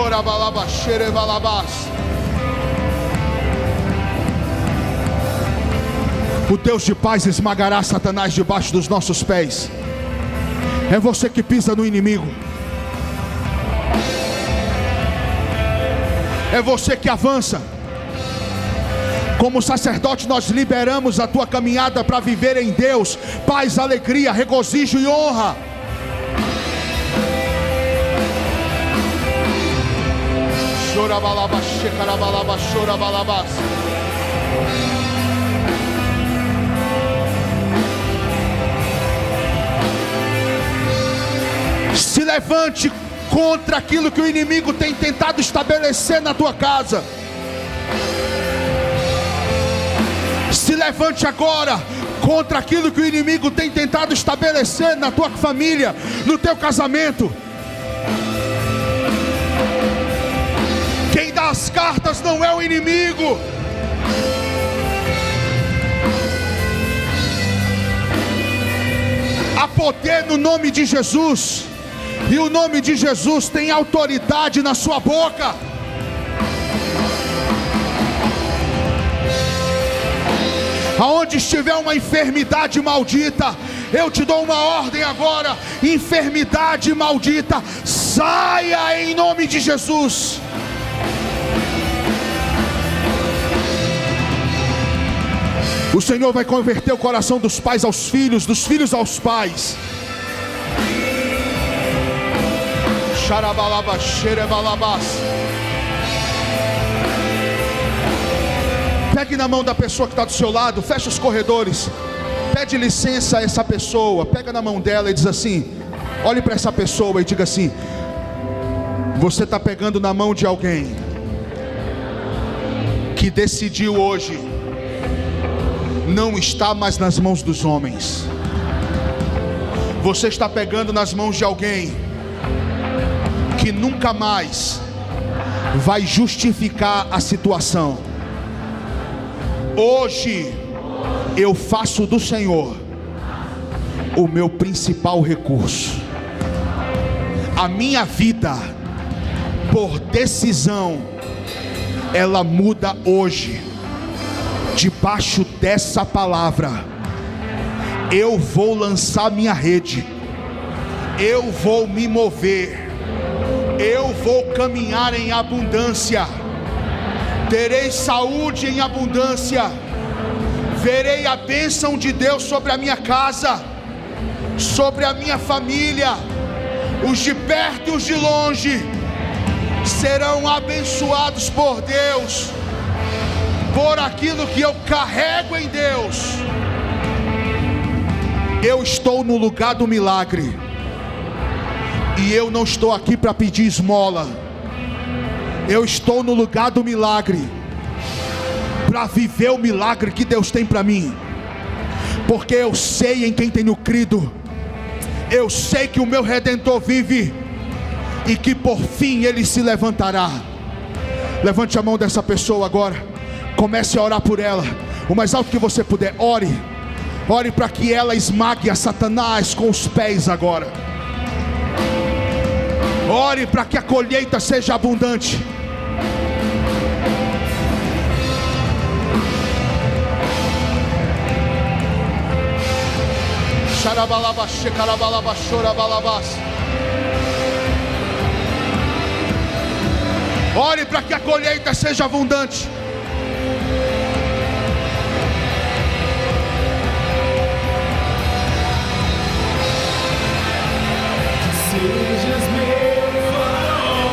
Orabalabaxerebalabás. O Deus de paz esmagará Satanás debaixo dos nossos pés. É você que pisa no inimigo. É você que avança. Como sacerdote, nós liberamos a tua caminhada para viver em Deus paz, alegria, regozijo e honra. Chorabalaba, checarabalaba, chorabalabás. Se levante contra aquilo que o inimigo tem tentado estabelecer na tua casa. Se levante agora contra aquilo que o inimigo tem tentado estabelecer na tua família, no teu casamento. Quem dá as cartas não é o inimigo. Há poder no nome de Jesus. E o nome de Jesus tem autoridade na sua boca. Aonde estiver uma enfermidade maldita, eu te dou uma ordem agora: enfermidade maldita, saia em nome de Jesus. O Senhor vai converter o coração dos pais aos filhos, dos filhos aos pais. Xarabalaba, xerebalabás. Pegue na mão da pessoa que está do seu lado, fecha os corredores, pede licença a essa pessoa, pega na mão dela e diz assim, olhe para essa pessoa e diga assim: você está pegando na mão de alguém que decidiu hoje não estar mais nas mãos dos homens. Você está pegando nas mãos de alguém que nunca mais vai justificar a situação. Hoje eu faço do Senhor o meu principal recurso. A minha vida, por decisão, ela muda hoje. Debaixo dessa palavra, eu vou lançar minha rede, eu vou me mover, eu vou caminhar em abundância, terei saúde em abundância, verei a bênção de Deus sobre a minha casa, sobre a minha família, os de perto e os de longe serão abençoados por Deus. por aquilo que eu carrego em Deus. Eu estou no lugar do milagre, e eu não estou aqui para pedir esmola. Eu estou no lugar do milagre, para viver o milagre que Deus tem para mim, porque eu sei em quem tenho crido. Eu sei que o meu Redentor vive, e que por fim Ele se levantará. Levante a mão dessa pessoa agora, comece a orar por ela, o mais alto que você puder. Ore para que ela esmague a Satanás com os pés agora. Ore para que a colheita seja abundante. Ore para que a colheita seja abundante.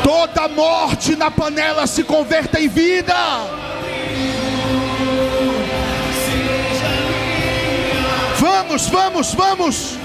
Toda morte na panela se converta em vida. Vamos, vamos, vamos.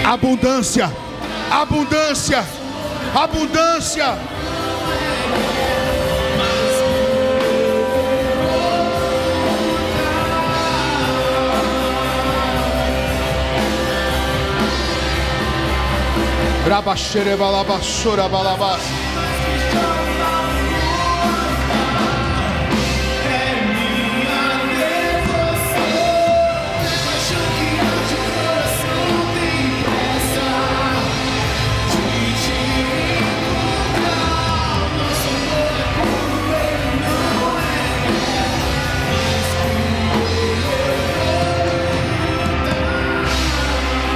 Abundância, abundância, abundância. Rabaxere balabaxora balabas.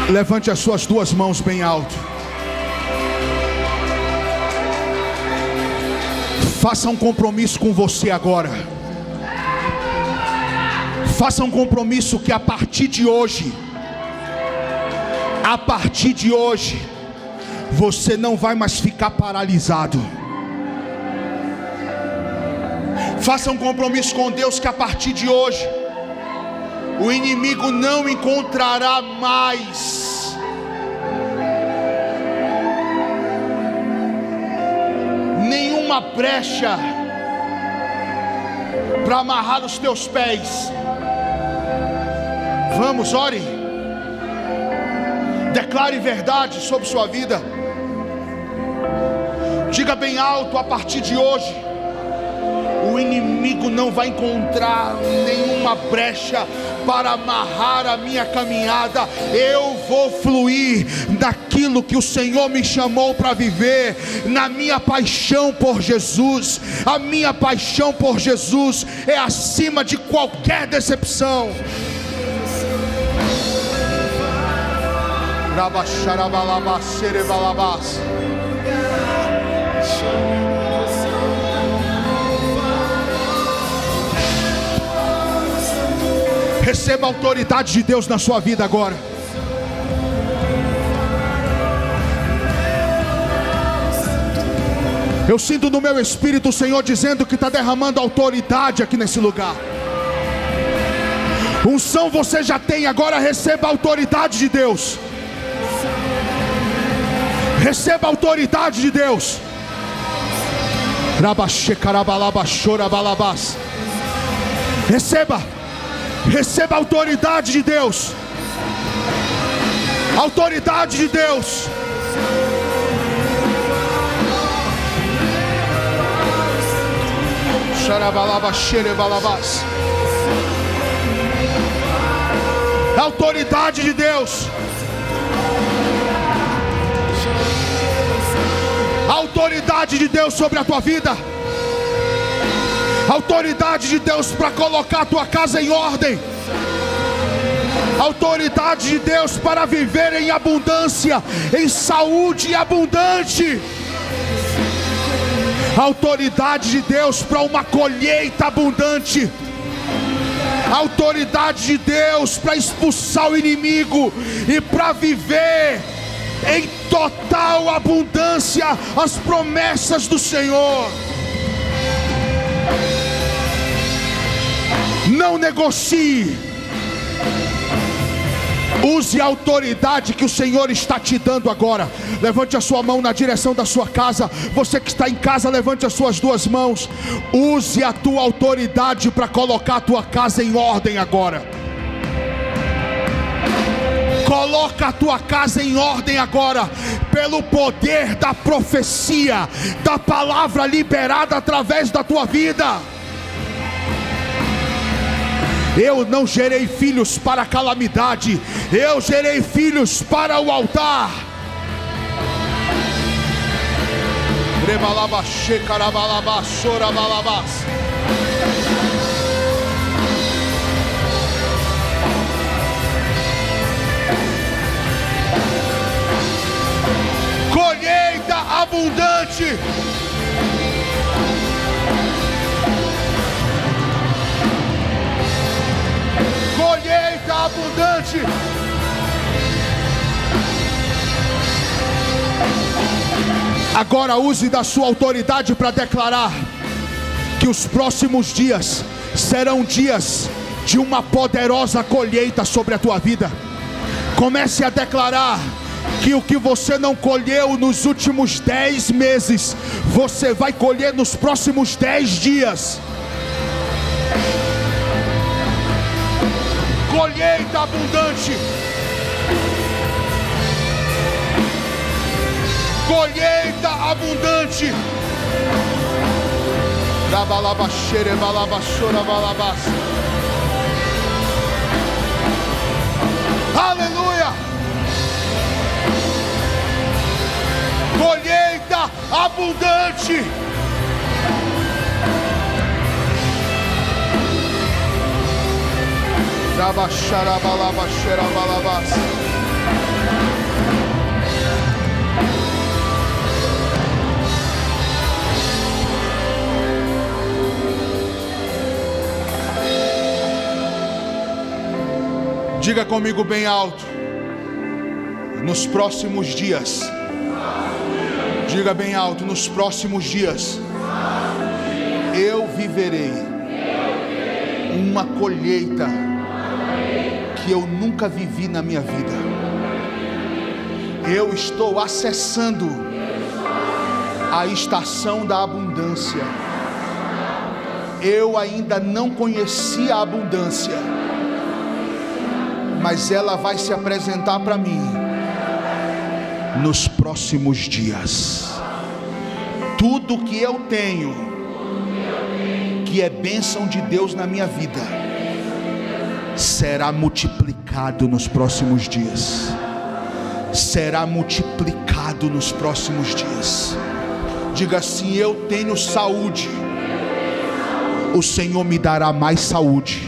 Levante as suas duas mãos bem alto. Faça um compromisso com você agora. Faça um compromisso que a partir de hoje, você não vai mais ficar paralisado. Faça um compromisso com Deus que a partir de hoje o inimigo não encontrará mais nenhuma brecha para amarrar os teus pés. Vamos, ore. Declare verdade sobre sua vida. Diga bem alto: a partir de hoje o inimigo não vai encontrar nenhuma brecha para amarrar a minha caminhada. Eu vou fluir daquilo que o Senhor me chamou para viver, na minha paixão por Jesus. A minha paixão por Jesus é acima de qualquer decepção. Receba a autoridade de Deus na sua vida agora. Eu sinto no meu espírito o Senhor dizendo que está derramando autoridade aqui nesse lugar. Unção você já tem, agora receba a autoridade de Deus. Receba a autoridade de Deus. Receba a autoridade de Deus. Autoridade de Deus. Autoridade de Deus. Autoridade de Deus sobre a tua vida. Autoridade de Deus para colocar a tua casa em ordem. Autoridade de Deus para viver em abundância, em saúde abundante. Autoridade de Deus para uma colheita abundante. Autoridade de Deus para expulsar o inimigo e para viver em total abundância as promessas do Senhor. Não negocie. Use a autoridade que o Senhor está te dando agora. Levante a sua mão na direção da sua casa. Você que está em casa, levante as suas duas mãos. Use a tua autoridade para colocar a tua casa em ordem agora. Coloca a tua casa em ordem agora, pelo poder da profecia, da palavra liberada através da tua vida. Eu não gerei filhos para a calamidade, eu gerei filhos para o altar. Colheita abundante. Colheita abundante. Agora use da sua autoridade para declarar que os próximos dias serão dias de uma poderosa colheita sobre a tua vida. Comece a declarar que o que você não colheu nos últimos 10 meses, você vai colher nos próximos 10 dias. Colheita abundante. Colheita abundante. Aleluia. Colheita abundante. Diga comigo bem alto. Nos próximos dias. Diga bem alto. Nos próximos dias eu viverei uma colheita que eu nunca vivi na minha vida. Eu estou acessando a estação da abundância. Eu ainda não conhecia a abundância, mas ela vai se apresentar para mim nos próximos dias. Tudo que eu tenho, que é bênção de Deus na minha vida, será multiplicado nos próximos dias. Será multiplicado nos próximos dias. Diga assim: eu tenho saúde, o Senhor me dará mais saúde,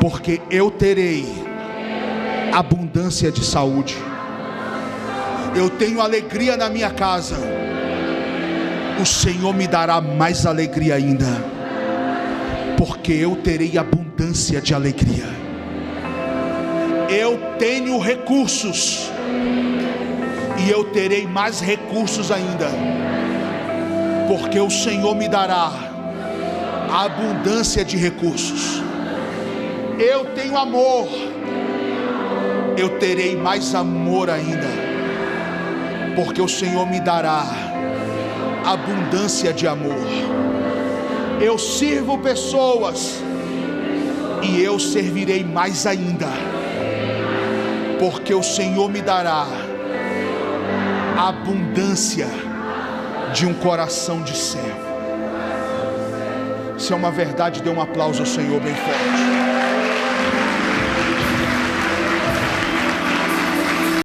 porque eu terei abundância de saúde. Eu tenho alegria na minha casa, o Senhor me dará mais alegria ainda, porque eu terei abundância de alegria. Eu tenho recursos, e eu terei mais recursos ainda, porque o Senhor me dará abundância de recursos. Eu tenho amor, eu terei mais amor ainda, porque o Senhor me dará abundância de amor. Eu sirvo pessoas, e eu servirei mais ainda, porque o Senhor me dará abundância de um coração de servo. Se é uma verdade, dê um aplauso ao Senhor bem forte.